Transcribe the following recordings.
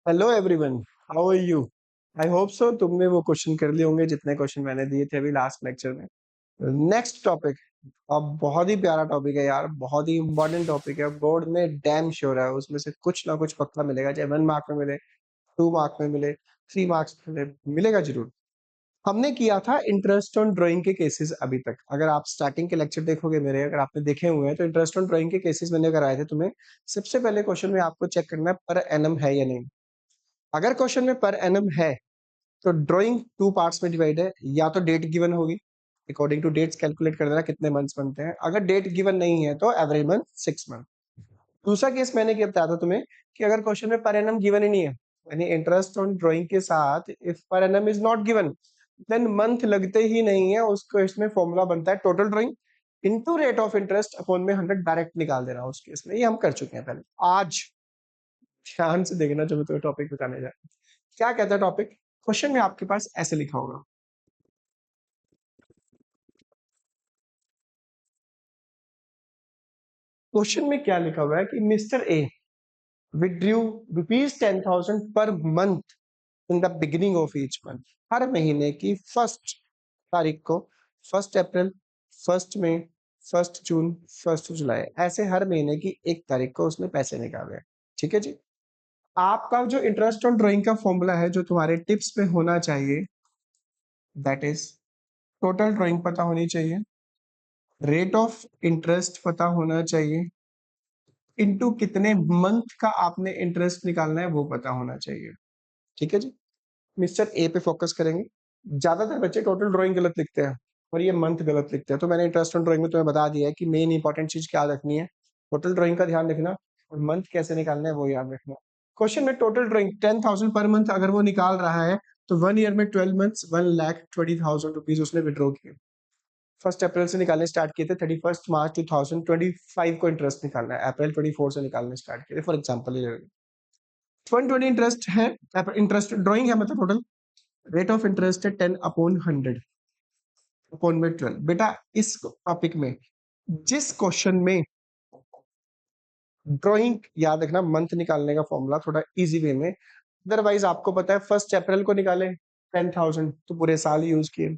Hello everyone, how are you? I hope so तुमने वो question कर लिए होंगे जितने क्वेश्चन मैंने दिए थे अभी लास्ट लेक्चर में। नेक्स्ट टॉपिक अब बहुत ही प्यारा टॉपिक है यार, बहुत ही इंपॉर्टेंट टॉपिक है। बोर्ड में डैम श्योर है उसमें से कुछ ना कुछ पक्का मिलेगा, चाहे 1 मार्क में मिले, 2 मार्क में मिले, 3 मार्क्स में मिले, मिलेगा जरूर। हमने किया था इंटरेस्ट ऑन ड्राइंग के केसेस अभी तक। अगर आप स्टार्टिंग के लेक्चर देखोगे मेरे, अगर आपने देखे हुए हैं तो इंटरेस्ट ऑन ड्राइंग के केसेस मैंने कराए थे तुम्हें। सबसे पहले क्वेश्चन में आपको चेक करना है पर एनम है या नहीं। अगर क्वेश्चन में पर एनम है तो ड्राइंग 2 पार्ट्स में डिवाइड है। या तो डेट गिवन होगी, अकॉर्डिंग टू डेट्स कैलकुलेट कर देना कितने मंथ्स बनते हैं। अगर डेट गिवन नहीं है तो एवरेज मंथ 6 मंथ। दूसरा केस मैंने क्या बताया था तुम्हें कि अगर क्वेश्चन में पर एनम गिवन ही नहीं है, यानी इंटरेस्ट ऑन ड्राइंग के साथ if per annum is not given then month लगते ही नहीं है, उसको इसमें फॉर्मूला बनता है total drawing into rate of interest upon में 100 डायरेक्ट निकाल देना उस केस में। ये हम कर चुके हैं पहले। आज ध्यान से देखना जो मैं तुम्हें टॉपिक बताने जा रहा हूं। क्या कहता है टॉपिक? क्वेश्चन में आपके पास ऐसे लिखा होगा, क्वेश्चन में क्या लिखा हुआ है कि mister A withdrew ₹10,000 per month in the beginning of each month. हर महीने की फर्स्ट तारीख को, 1 अप्रैल, 1 मई, 1 जून, 1 जुलाई, ऐसे हर महीने की 1 तारीख को उसने पैसे निकाले। ठीक है जी। आपका जो इंटरेस्ट ऑन ड्राइंग का फॉर्मूला है जो तुम्हारे टिप्स में होना चाहिए, दैट इज टोटल ड्राइंग पता होनी चाहिए, रेट ऑफ इंटरेस्ट पता होना चाहिए, इनटू कितने मंथ का आपने इंटरेस्ट निकालना है वो पता होना चाहिए। ठीक है जी। मिस्टर ए पे फोकस करेंगे। ज्यादातर बच्चे टोटल ड्राइंग गलत लिखते हैं और ये मंथ गलत लिखते हैं, तो मैंने इंटरेस्ट ऑन ड्राइंग में तुम्हें बता दिया है कि मेन इंपॉर्टेंट चीज क्या रखनी है, टोटल ड्राइंग का ध्यान रखना और मंथ कैसे निकालना है वो याद रखना। क्वेश्चन में टोटल ड्राइंग 10,000 पर मंथ अगर वो निकाल रहा है तो 1 ईयर में 12 मंथ्स 1,20,000 रुपीज उसने विड्रॉ किए। 1 अप्रैल से निकालने स्टार्ट किए थे, 31 मार्च 2025 को इंटरेस्ट निकालना है, अप्रैल 24 से निकालने स्टार्ट किए थे फॉर एग्जाम्पल। 120 इंटरेस्ट है, इंटरेस्ट ड्राइंग है मतलब टोटल। रेट ऑफ इंटरेस्ट है 10/100 अपॉन में 12। बेटा इस टॉपिक में जिस क्वेश्चन में ड्राइंग याद रखना, मंथ निकालने का फॉर्मूला थोड़ा इजी वे में। अदरवाइज आपको पता है 1 अप्रैल को निकाले 10,000 तो पूरे साल यूज किए,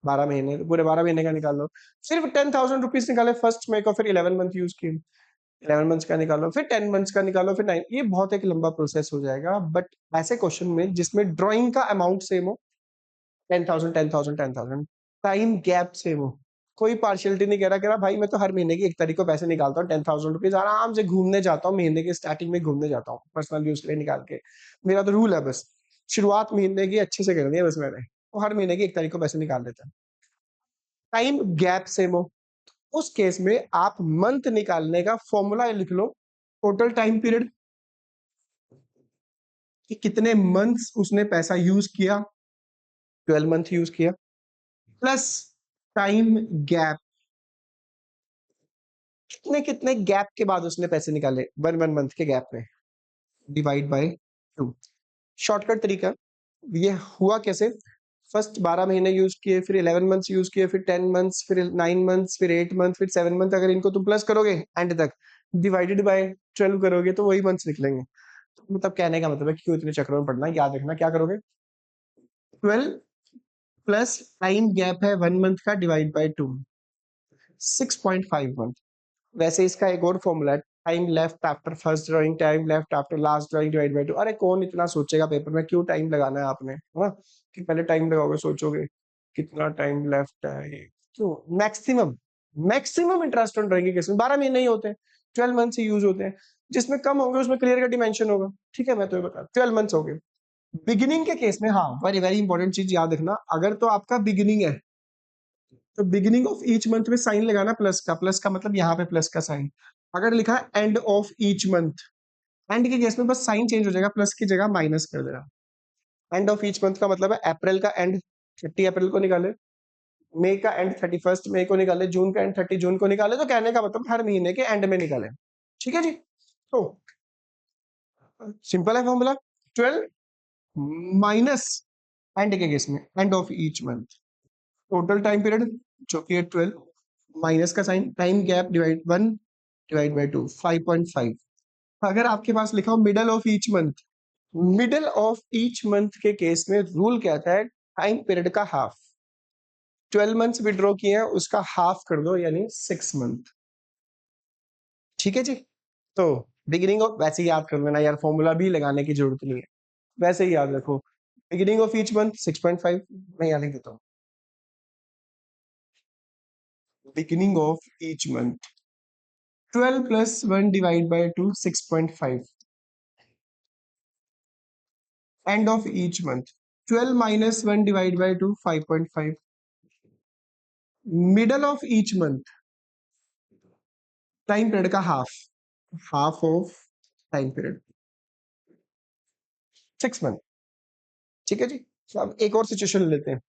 12 महीने तो पूरे 12 महीने का निकाल लो। सिर्फ 10,000 रुपीज निकाले 1 मई को, फिर 11 मंथ यूज किए, 11 मंथ्स का निकालो, फिर 10 मंथ्स का निकालो, फिर 9। ये बहुत एक लंबा प्रोसेस हो जाएगा। बट ऐसे क्वेश्चन में जिसमें ड्राइंग का अमाउंट सेम हो, 10,000 10,000 10,000, टाइम गैप सेम हो, कोई पार्शियलिटी नहीं कह रहा भाई मैं तो हर महीने की 1 तारीख को पैसे निकालता हूँ, 10,000 रुपीज आराम से घूमने जाता हूँ, महीने के स्टार्टिंग में घूमने जाता हूँ पर्सनल यूज के लिए निकाल के। मेरा तो रूल है बस, शुरुआत महीने की अच्छे से करनी है बस मैंने, वो हर महीने की 1 तारीख को पैसे निकाल देता है। टाइम गैप सेम हो, उस केस में आप मंथ निकालने का फॉर्मूला लिख लो, टोटल टाइम पीरियड कि कितने मंथ्स उसने पैसा यूज किया, 12 मंथ यूज किया, प्लस टाइम गैप, कितने कितने गैप के बाद उसने पैसे निकाले 1 मंथ के गैप में, डिवाइड बाय 2। शॉर्टकट तरीका ये हुआ कैसे, फर्स्ट 12 महीने यूज किए, फिर 11 मंथ्स यूज किए, फिर 10 मंथ्स, फिर 9 मंथ्स, फिर 8 मंथ, फिर 7 मंथ। अगर इनको तुम प्लस करोगे एंड तक, डिवाइडेड बाय 12 करोगे तो वही मंथ्स निकलेंगे। तो मतलब कहने का मतलब है कि क्यों इतने चक्रों में पढ़ना, याद रखना क्या करोगे, 12 प्लस टाइम गैप है 1 मंथ का डिवाइड बाय 2, 6.5 मंथ। वैसे इसका एक और फॉर्मूला है, time left after first drawing, time left after last drawing divide by 2। अरे कौन इतना सोचेगा पेपर में, क्यों टाइम लगाना है आपने, है ना? कि पहले टाइम लगाओगे सोचोगे कितना टाइम लेफ्ट है ये। क्यों? Maximum maximum interest on drawing के केस में 12 महीने ही होते हैं, 12 मंथ्स ही यूज होते हैं। जिसमें कम होंगे उसमें क्लियर का डिमेंशन होगा। ठीक है, मैं तुम्हें बता, 12 मंथ्स हो गए। बिगिनिंग के केस में हाँ, वेरी वेरी इंपॉर्टेंट चीज याद रखना, अगर तो आपका बिगिनिंग है तो बिगिनिंग ऑफ ईच मंथ में साइन लगाना प्लस का, प्लस का मतलब यहाँ पे प्लस का साइन। अगर लिखा है and of each month, and के केस में बस साइन चेंज हो जाएगा, प्लस की जगह माइनस कर देना। एंड ऑफ ईच मंथ का मतलब है अप्रैल का एंड 30 अप्रैल को निकाले, मई का एंड 31 मई को निकाले, जून का एंड 30 जून को निकाले। तो कहने का मतलब हर महीने के एंड में निकाले। ठीक है जी। तो सिंपल है फॉर्मूला, 12 माइनस एंड के केस में end of each month, total time period जो कि है 12 माइनस का sign, time gap divide 1 divide by 2, 5.5। अगर आपके पास लिखा हो middle of each month, middle of each month के केस में रूल कहता है टाइम पीरियड का हाफ। 12 मंथ्स विड्रॉ किए हैं, उसका हाफ कर दो, यानी 6 मंथ। ठीक है जी। तो बिगिनिंग ऑफ, वैसे ही याद कर लेना यार, फॉर्मूला भी लगाने की जरूरत नहीं है, वैसे ही याद रखो। बिगिनिंग ऑफ ईच मंथ 6.5, मैं यहाँ लिख देता हूँ। Beginning of each month 12 plus 1 divide by 2 6.5। End of each month 12 minus 1 divide by 2 5.5। Middle of each month time period का half, half of time period 6 month. ठीक है जी। तो अब एक और सिचुएशन लेते हैं,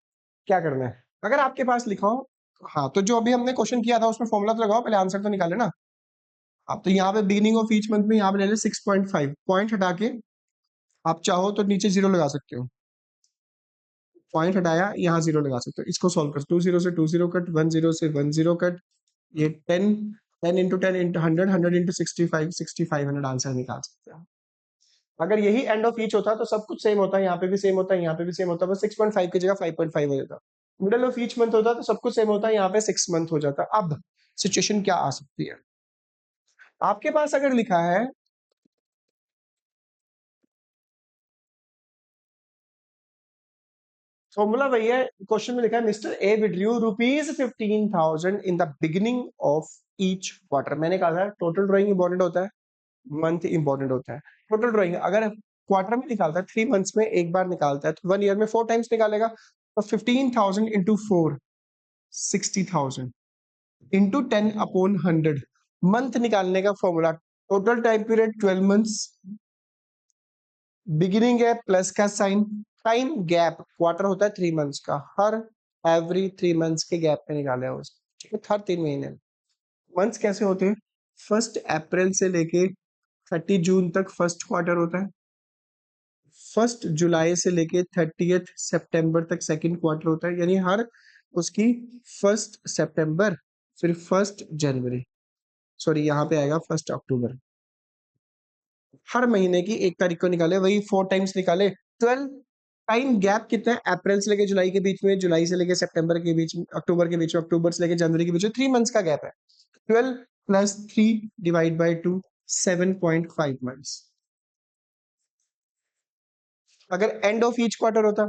क्या करना है। अगर आपके पास लिखा हो, हाँ, तो जो अभी हमने क्वेश्चन किया था उसमें फॉर्मूला तो लगाओ, पहले आंसर तो निकाले ना। आप तो यहाँ पे बिगिनिंग ऑफ ईच मंथ में यहाँ पे ले ले 6.5, पॉइंट हटा के आप चाहो तो नीचे जीरो लगा सकते हो। पॉइंट हटाया, यहाँ जीरो लगा सकते हो। इसको सॉल्व कर, 2 0 से 2 0 कट, 1 0 से 1 0 कट, ये 10, 10 इंटू 10 इंटू 100, 100 इंटू 65, 6500 आंसर निकाल सकते हो। अगर यही एंड ऑफ ईच होता तो सब कुछ सेम होता है, यहाँ पे भी सेम होता है, यहाँ पे भी सेम होता है, बस 6.5 की जगह 5.5 हो जाता। मिडल ऑफ ईच मंथ होता तो सब कुछ सेम होता है, यहाँ पे 6 मंथ हो जाता। अब सिचुएशन क्या आ सकती है, आपके पास अगर लिखा है फॉर्मूला वही है, क्वेश्चन में लिखा है mister A withdrew rupees 15,000 in the beginning of each quarter. मैंने कहा था टोटल ड्राइंग इंपॉर्टेंट होता है, मंथ इंपॉर्टेंट होता है। टोटल ड्राइंग अगर क्वार्टर में निकालता है, 3 मंथ्स में एक बार निकालता है, तो 1 ईयर में 4 टाइम्स निकालेगा। तो 15,000 इंटू 4 60,000 इंटू 10 अपॉन 100 मंथ निकालने का formula. Total time period 12 months, beginning है प्लस का साइन, टाइम गैप क्वार्टर होता है 3 मंथ्स का, हर एवरी 3 मंथ्स के गैप पे निकाले हैं उसे। ठीक है, हर 3 महीने। मंथ्स कैसे होते हैं, 1 अप्रैल से लेके 30 जून तक फर्स्ट क्वार्टर होता है, 1 जुलाई से लेके 30 सितंबर तक सेकंड क्वार्टर होता है, यानी हर उसकी 1 सितंबर, फिर 1 जनवरी, सॉरी यहाँ पे आएगा 1 अक्टूबर, हर महीने की 1 तारीख को निकाले, वही 4 टाइम्स निकाले। 12 टाइम गैप कितना है, अप्रैल से लेके जुलाई के बीच में, जुलाई से लेके सितंबर के बीच में, अक्टूबर के बीच में, अक्टूबर से लेके जनवरी के बीच में, 3 मंथ्स का गैप है। 12 प्लस 3 डिवाइड बाय 2 7.5 मंथ्स। अगर एंड ऑफ ईच क्वार्टर होता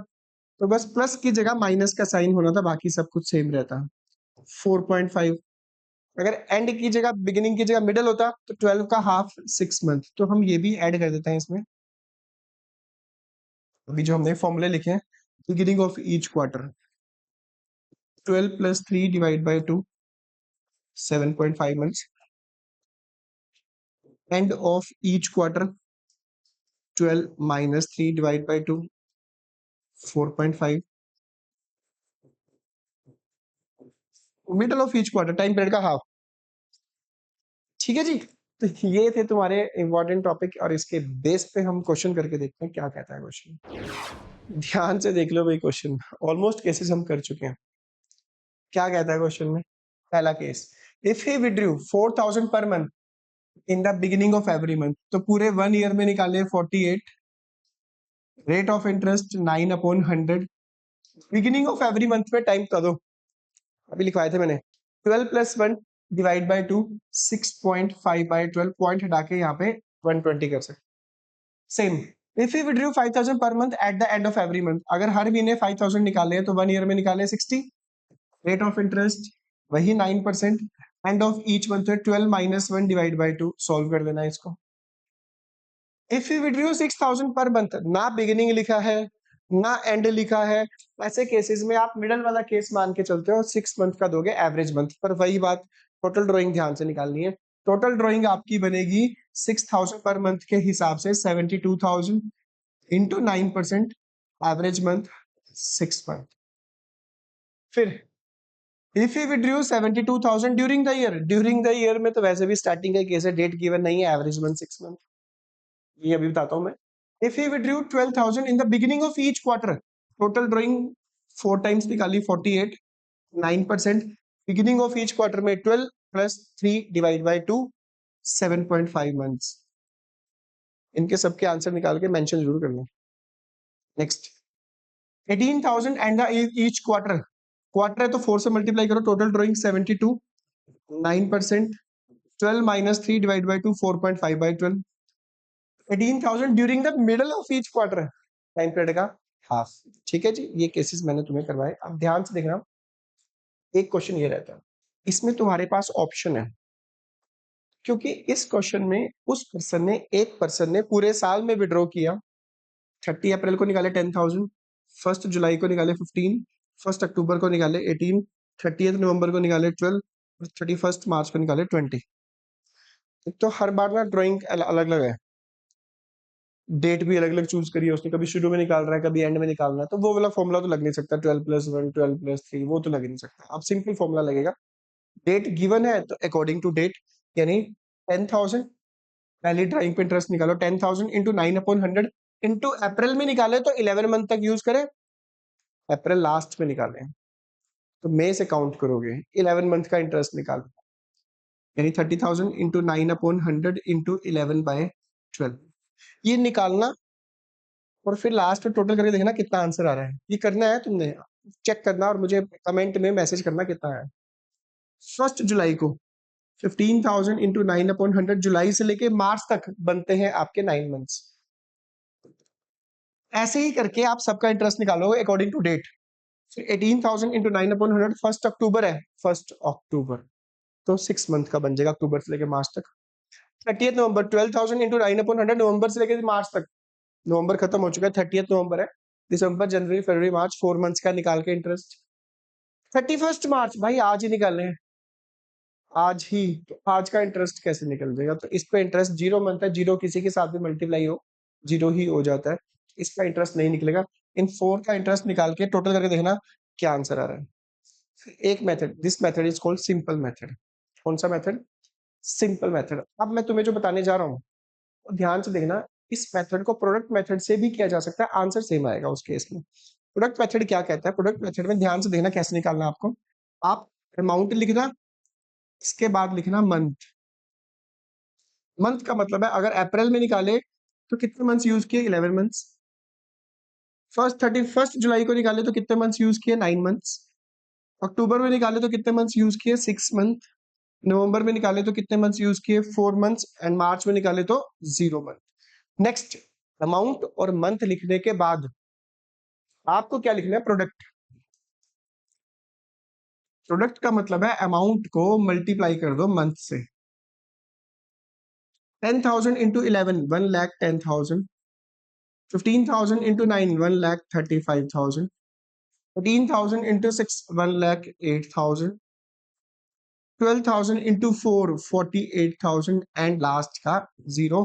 तो बस प्लस की जगह माइनस का साइन होना था, बाकी सब कुछ सेम रहता। 4.5। अगर एंड की जगह बिगिनिंग की जगह मिडल होता तो 12 का हाफ 6 मंथ। तो हम ये भी ऐड कर देते हैं इसमें, अभी जो हमने फॉर्मूले लिखे हैं। Beginning of each quarter 12 plus 3 divide by 2 7.5 months. And of each quarter 12 minus 3 divide by 2 4.5। Middle of each quarter time period का हाफ। ठीक है जी। तो ये थे तुम्हारे इंपॉर्टेंट टॉपिक, और इसके बेस पे हम क्वेश्चन करके देखते हैं क्या कहता है क्वेश्चन। ध्यान से देख लो भाई, क्वेश्चन ऑलमोस्ट केसेस हम कर चुके हैं। क्या कहता है क्वेश्चन में, पहला केस, इफ ही विड्रू 4,000 पर month in the beginning of every month, तो पूरे 1 ईयर में निकाले 48, rate of interest 9/100। Beginning of every month में टाइम कर दो, अभी लिखवाए थे मैंने, 12 प्लस 1 डिवाइड बाय 2 6.5/12, पॉइंट हटा के यहाँ पे 120 कर सकते। Same, if you withdrew 5,000 per month eight the end of every month, अगर हर महीने 5,000 निकाले तो 1 ईयर में निकाले 60, रेट ऑफ इंटरेस्ट वही 9%, and of each month 12 minus 1 divide by 2, solve कर देना इसको। If you withdrew 6,000 per month, ना बिगिनिंग लिखा है ना एंड लिखा है, ऐसे केसेस में आप मिडल वाला केस मान के चलते हो, 6 मंथ का दोगे एवरेज मंथ पर। वही बात, टोटल ड्राइंग ध्यान से निकालनी है। टोटल ड्राइंग आपकी बनेगी 6,000 पर मंथ के हिसाब से 72,000 इंटू 9%, एवरेज मंथ 6 मंथ। फिर if you withdrew 72,000 during the year, during the year में तो वैसे भी स्टार्टिंग का केस है, डेट गिवन नहीं है, एवरेज मंथ 6 मंथ, ये अभी बताता हूं मैं। If you withdrew 12,000 in the beginning of each quarter, total drawing 4 times निकाली 48, 9%, बिगिनिंग ऑफ ईच क्वार्टर में 12 प्लस 3 डिवाइड बाय 2 7.5 मंथ्स। इनके सबके आंसर निकाल के मेंशन जरूर करना। Next 18,000 and each quarter, quarter है तो 4 से मल्टीप्लाई करो, total drawing 72, 9%, 12 minus 3 divide by 2, 4.5 by 12, 18,000 during the middle of each quarter, time period का हाफ। ठीक है जी, ये केसेस मैंने तुम्हें करवाए। अब ध्यान से देखना, एक क्वेश्चन ये रहता है, इसमें तुम्हारे पास ऑप्शन है, क्योंकि इस क्वेश्चन में उस पर्सन ने, एक पर्सन ने पूरे साल में विड्रॉ किया, 30 अप्रैल को निकाले 10,000, 1 जुलाई को निकाले 15, 1 अक्टूबर को निकाले 18, 30 नवंबर को निकाले 12 और 31 मार्च को निकाले 20। तो हर बार ना ड्राइंग अलग अलग है, डेट भी अलग अलग चूज करी है उसने, कभी शुरू में निकाल रहा है, कभी एंड में निकालना है, तो वो वाला फॉर्मूला तो लग नहीं सकता, 12+1 12+3 वो तो लग नहीं सकता। अब सिंपल फॉर्मूला लगेगा, डेट गिवन है तो अकॉर्डिंग टू डेट, यानी 10,000 पहली ड्राइंग पे इंटरेस्ट निकालो, 10,000 इंटू 9/100 इंटू अप्रैल में निकाले तो 11 मंथ तक यूज करें, अप्रैल लास्ट में निकाले तो मई से काउंट करोगे, 11 मंथ का इंटरेस्ट निकालो, यानी 30,000 इंटू 9/100 इंटू 11/12 ये निकालना, और फिर लास्ट में टोटल करके देखना कितना आंसर आ रहा है। ये करना है तुमने, चेक करना और मुझे कमेंट में मैसेज करना कितना है। 1 जुलाई को 15,000 इंटू 9/100, जुलाई से लेके मार्च तक बनते हैं आपके 9 मंथ्स। ऐसे ही करके आप सबका इंटरेस्ट निकालोगे अकॉर्डिंग टू डेट। 18,000 इंटू 9/100 1 अक्टूबर है, 1 अक्टूबर तो 6 मंथ का बन जाएगा, अक्टूबर से लेके मार्च तक। 30 नवंबर 12,000 इंटू 9/100 नवंबर से लेके मार्च तक, नवंबर खत्म हो चुका है, 30 नवंबर है, दिसंबर जनवरी फरवरी मार्च 4 मंथ्स का निकाल के इंटरेस्ट। 31 मार्च भाई आज ही निकालने हैं, आज ही, तो आज का इंटरेस्ट कैसे निकल जाएगा, तो इस पे इंटरेस्ट 0 मंथ है, 0 किसी के साथ भी मल्टीप्लाई हो 0 ही हो जाता है, इसका इंटरेस्ट नहीं निकलेगा। इन 4 का इंटरेस्ट निकाल के टोटल करके देखना क्या आंसर आ रहा है। एक method, this method is called simple method. कौन सा मेथड? Simple method. अब मैं तुम्हें जो बताने जा रहा हूँ तो ध्यान से देखना, इस मेथड को प्रोडक्ट मेथड से भी किया जा सकता है, आंसर सेम आएगा उस केस में। प्रोडक्ट मेथड क्या कहता है? प्रोडक्ट मेथड में ध्यान से देखना कैसे निकालना आपको, आप अमाउंट लिखना, इसके बाद लिखना मंथ। मंथ का मतलब है अगर अप्रैल में निकाले तो कितने मंथ्स यूज किए? 11 मंथ्स। 31 जुलाई को निकाले तो कितने मंथ्स यूज किए? 9 मंथ्स। अक्टूबर में निकाले तो कितने मंथ्स यूज किए? 6 मंथ। नवंबर में निकाले तो कितने मंथ्स यूज किए? 4 मंथ्स। एंड मार्च में निकाले तो 0 मंथ। नेक्स्ट, अमाउंट और मंथ लिखने के बाद आपको क्या लिखना है? प्रोडक्ट। प्रोडक्ट का मतलब है अमाउंट को मल्टीप्लाई कर दो मंथ से। 10,000 into 11 1,10,000, 15,000 into 9 1,35,000, 14,000 into 6 1,08,000, 12,000 into 4 48,000 and last का 0।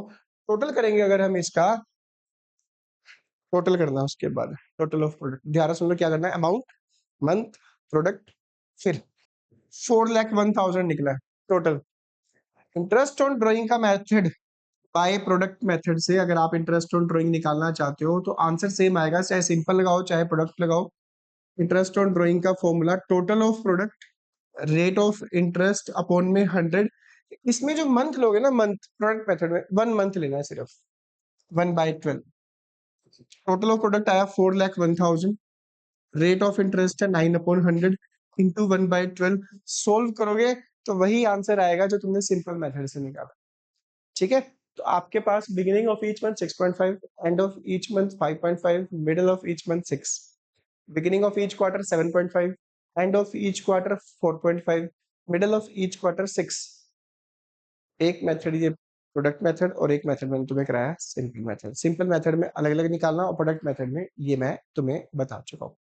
टोटल करेंगे अगर हम इसका, टोटल करना उसके बाद टोटल ऑफ प्रोडक्ट, ध्यान सुन लो क्या करना है, अमाउंट, मंथ, प्रोडक्ट, फिर 4,01,000 निकला है टोटल। इंटरेस्ट ऑन ड्राइंग का मेथड बाय प्रोडक्ट मेथड से अगर आप इंटरेस्ट ऑन ड्राइंग निकालना चाहते हो तो आंसर सेम आएगा, चाहे सिंपल लगाओ चाहे प्रोडक्ट लगाओ। इंटरेस्ट ऑन ड्राइंग का formula total of product rate of interest upon में 100। इसमें जो मंथ लोगे ना, मंथ प्रोडक्ट मेथड में 1 मंथ लेना है सिर्फ, 1/12। टोटल ऑफ प्रोडक्ट आया 4,01,000, रेट ऑफ इंटरेस्ट है 9/100 इंटू 1/12। सोल्व करोगे तो वही आंसर आएगा जो तुमने सिंपल मेथड से निकाला। ठीक है, तो आपके पास beginning of each month 6.5, end of each month 5.5, middle of each month 6, beginning of each quarter 7.5, end of each quarter 4.5, middle of each quarter 6। एक मेथड ये प्रोडक्ट मेथड और एक मेथड मैंने तुम्हें कराया सिंपल मेथड। सिंपल मेथड में अलग अलग निकालना और प्रोडक्ट मेथड में ये मैं तुम्हें बता चुका हूँ।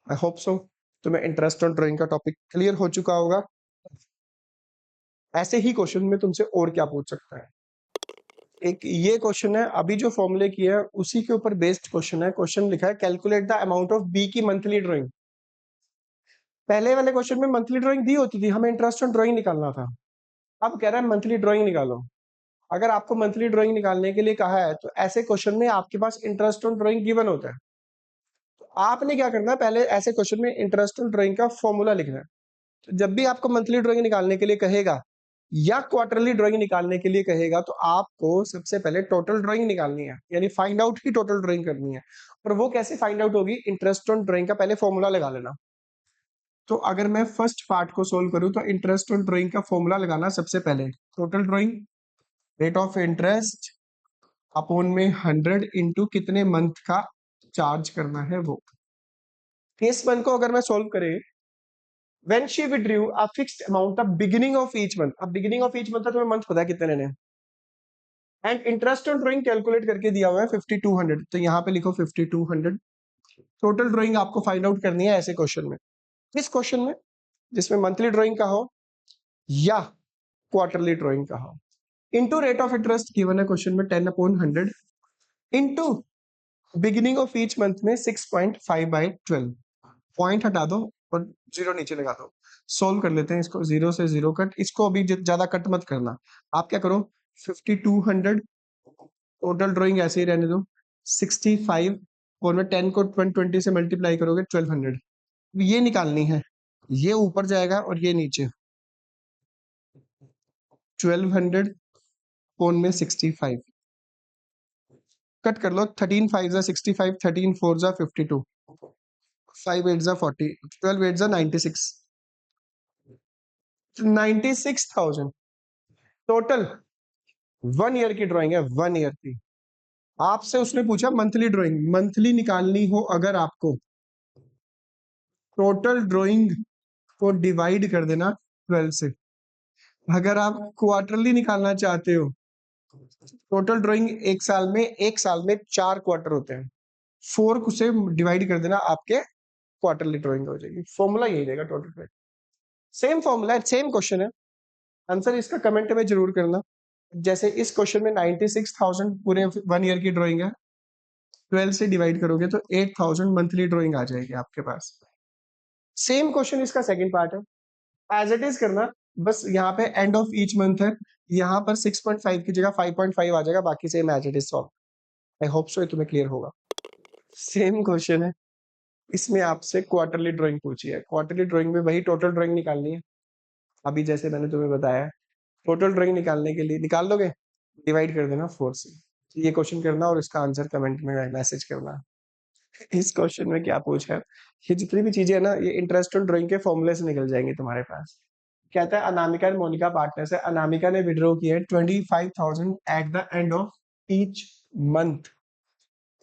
आई होप सो तुम्हें इंटरेस्ट ऑन ड्राइंग का टॉपिक क्लियर हो चुका होगा। ऐसे ही क्वेश्चन में तुमसे और क्या पूछ सकता है, एक ये क्वेश्चन है, अभी जो फॉर्मूले किया है उसी के ऊपर बेस्ड क्वेश्चन है। क्वेश्चन लिखा है calculate the amount of B की मंथली ड्राइंग। पहले वाले क्वेश्चन में मंथली ड्राइंग दी होती थी, हमें इंटरेस्ट ऑन ड्राइंग निकालना था। अब कह रहा है मंथली ड्राइंग निकालो। अगर आपको मंथली ड्राइंग निकालने के लिए कहा है तो ऐसे क्वेश्चन में आपके पास इंटरेस्ट ऑन ड्राइंग गिवन होता है, तो आपने क्या करना है, पहले ऐसे क्वेश्चन में इंटरेस्ट ऑन ड्राइंग का फॉर्मूला लिखना है। तो जब भी आपको मंथली ड्राइंग निकालने के लिए कहेगा या क्वार्टरली ड्राइंग निकालने के लिए कहेगा तो आपको सबसे पहले टोटल ड्राइंग निकालनी है, यानी फाइंड आउट की टोटल ड्राइंग करनी है। और वो कैसे फाइंड आउट होगी, इंटरेस्ट ऑन ड्राइंग का पहले फॉर्मूला लगा लेना। तो अगर मैं फर्स्ट पार्ट को सोल्व करूं तो इंटरेस्ट ऑन ड्राइंग का फॉर्मूला लगाना, सबसे पहले total drawing rate of interest upon में 100 इंटू कितने मंथ का चार्ज करना है वो। इस मंथ को अगर मैं सोल्व करें, when she withdrew a fixed amount the beginning of each month, अब beginning of each month था, तुम्हें मंथ पता है कितने लेने हैं, and interest on drawing calculate करके दिया हुआ है 5200, तो यहाँ पे लिखो 5200। टोटल ड्राइंग आपको फाइंड आउट करनी है ऐसे क्वेश्चन में, इस क्वेश्चन में जिसमें मंथली ड्राइंग का हो या क्वार्टरली ड्राइंग का हो, into rate of interest given है क्वेश्चन में 10/100 into beginning of each month में 6.5/12, पॉइंट हटा दो और जीरो नीचे लगा दो। सोल्व कर लेते हैं इसको, जीरो से जीरो कट, इसको अभी ज्यादा कट मत करना। आप क्या करो, 5200 टोटल ड्राइंग ऐसे ही रहने दो, 65 और मैं 10 को 20 से मल्टीप्लाई करोगे 1200, ये निकालनी है, ये ऊपर जाएगा और ये नीचे, 1200 फोन में 65 कट कर लो, 13 5 जा 65, 13 4 जा 52, 5 8 जा 40, 12 8 जा 96, 96,000 टोटल 1 ईयर की ड्राइंग है, 1 ईयर की। आपसे उसने पूछा मंथली ड्राइंग, मंथली निकालनी हो अगर आपको, टोटल ड्राइंग को डिवाइड कर देना 12 से। अगर आप क्वार्टरली निकालना चाहते हो, टोटल ड्राइंग एक साल में 4 क्वार्टर होते हैं, 4 से डिवाइड कर देना, आपके क्वार्टरली ड्राइंग हो जाएगी। फॉर्मूला यही रहेगा टोटल ड्राइंग, सेम फॉर्मूला है, सेम क्वेश्चन है। आंसर इसका कमेंट में जरूर करना। जैसे इस क्वेश्चन में 96,000 पूरे 1 ईयर की ड्राइंग है, 12 से डिवाइड करोगे तो 8,000 मंथली ड्राइंग आ जाएगी आपके पास। सेम क्वेश्चन इसका सेकंड पार्ट है, एज इट इज करना, बस यहाँ पे एंड ऑफ ईच मंथ है, यहाँ पर 6.5 की जगह 5.5 आ जाएगा, बाकी same as it is solve. I hope so तुम्हें क्लियर होगा। सेम क्वेश्चन है, इसमें आपसे क्वार्टरली ड्राइंग पूछी है, क्वार्टरली ड्राइंग में वही टोटल ड्राइंग निकालनी है। अभी जैसे मैंने तुम्हें बताया, टोटल ड्राइंग निकालने के लिए निकाल लोगे, डिवाइड कर देना 4 से। ये क्वेश्चन करना और इसका आंसर कमेंट में मैसेज करना। इस क्वेश्चन में क्या पूछा है, ये जितनी भी चीजें है ना, ये इंटरेस्ट ऑन ड्राइंग के फॉर्मूले से निकल जाएंगे तुम्हारे पास। कहता है अनामिका एंड मोनिका पार्टनर्स है, अनामिका ने विड्रॉ किया है 25,000 eight the end of each month,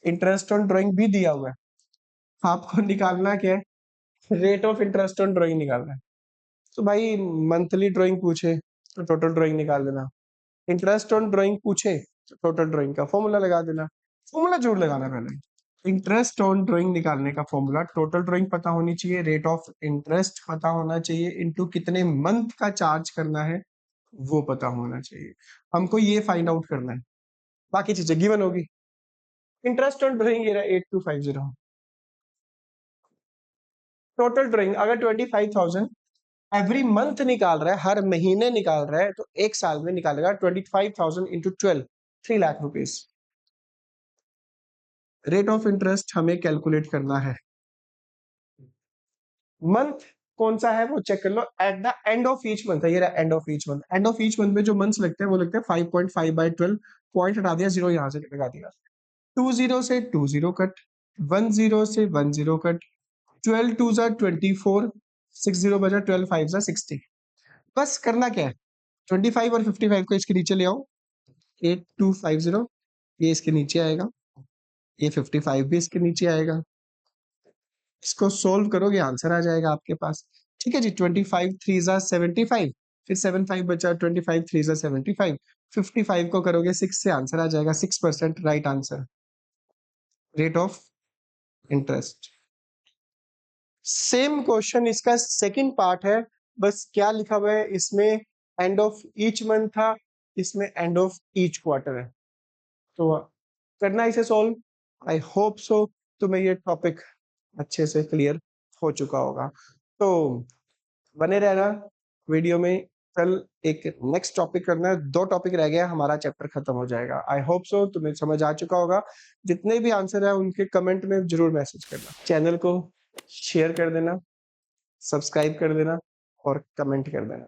interest on drawing भी दिया हुआ है, आपको निकालना क्या है, rate of interest on drawing निकालना है। तो भाई मंथली ड्राइंग पूछे तो टोटल ड्राइंग निकाल देना, इंटरेस्ट ऑन ड्राइंग पूछे तो टोटल ड्राइंग का फॉर्मूला लगा देना। फॉर्मूला जरूर लगाना पहले, इंटरेस्ट ऑन ड्राइंग निकालने का फॉर्मूला, टोटल ड्राइंग पता होनी चाहिए, रेट ऑफ इंटरेस्ट पता होना चाहिए, इनटू कितने मंथ का चार्ज करना है वो पता होना चाहिए। हमको ये फाइंड आउट करना है, बाकी चीजें गिवन होगी। इंटरेस्ट ऑन ड्राइंग ये रहा 8250, टोटल ड्राइंग अगर 25,000 एवरी मंथ निकाल रहा है, हर महीने निकाल रहा है, तो एक साल में निकालेगा 25,000 into 12, 3 lakh rupees. Rate of interest हमें कैलकुलेट करना है, मंथ कौन सा है वो चेक कर लो, at the end of each month है, ये रहा end of each month. End of each month में जो मंथ्स लगते हैं वो लगते हैं 5.5/12, पॉइंट हटा दिया, जीरो यहां से लगा दिया, 20 से 20 कट, 10 से 10 कट, 12 2 जा 24, 60 बजा, 12 5 जा 60। बस करना क्या है, 25 और 55 को इसके नीचे ले आओ, 8250 ये इसके नीचे आएगा, ये 55 भी इसके नीचे आएगा, इसको सोल्व करोगे आंसर आ जाएगा आपके पास। ठीक है जी, 25 3 जा 75, फिर 75 बचा, 25 3 जा 75, 55 को करोगे 6 से, आंसर आ जाएगा 6% right answer, rate of interest. Same question इसका सेकंड पार्ट है, बस क्या लिखा हुआ है इसमें, एंड ऑफ ईच मंथ था, इसमें एंड ऑफ ईच क्वार्टर है, तो करना इसे सॉल्व। आई होप सो तुम्हें ये टॉपिक अच्छे से क्लियर हो चुका होगा, तो बने रहना वीडियो में। कल एक नेक्स्ट टॉपिक करना है, 2 टॉपिक रह गया, हमारा चैप्टर खत्म हो जाएगा। आई होप सो तुम्हें समझ आ चुका होगा, जितने भी आंसर है उनके कमेंट में जरूर मैसेज करना, चैनल को शेयर कर देना, सब्सक्राइब कर देना और कमेंट कर देना।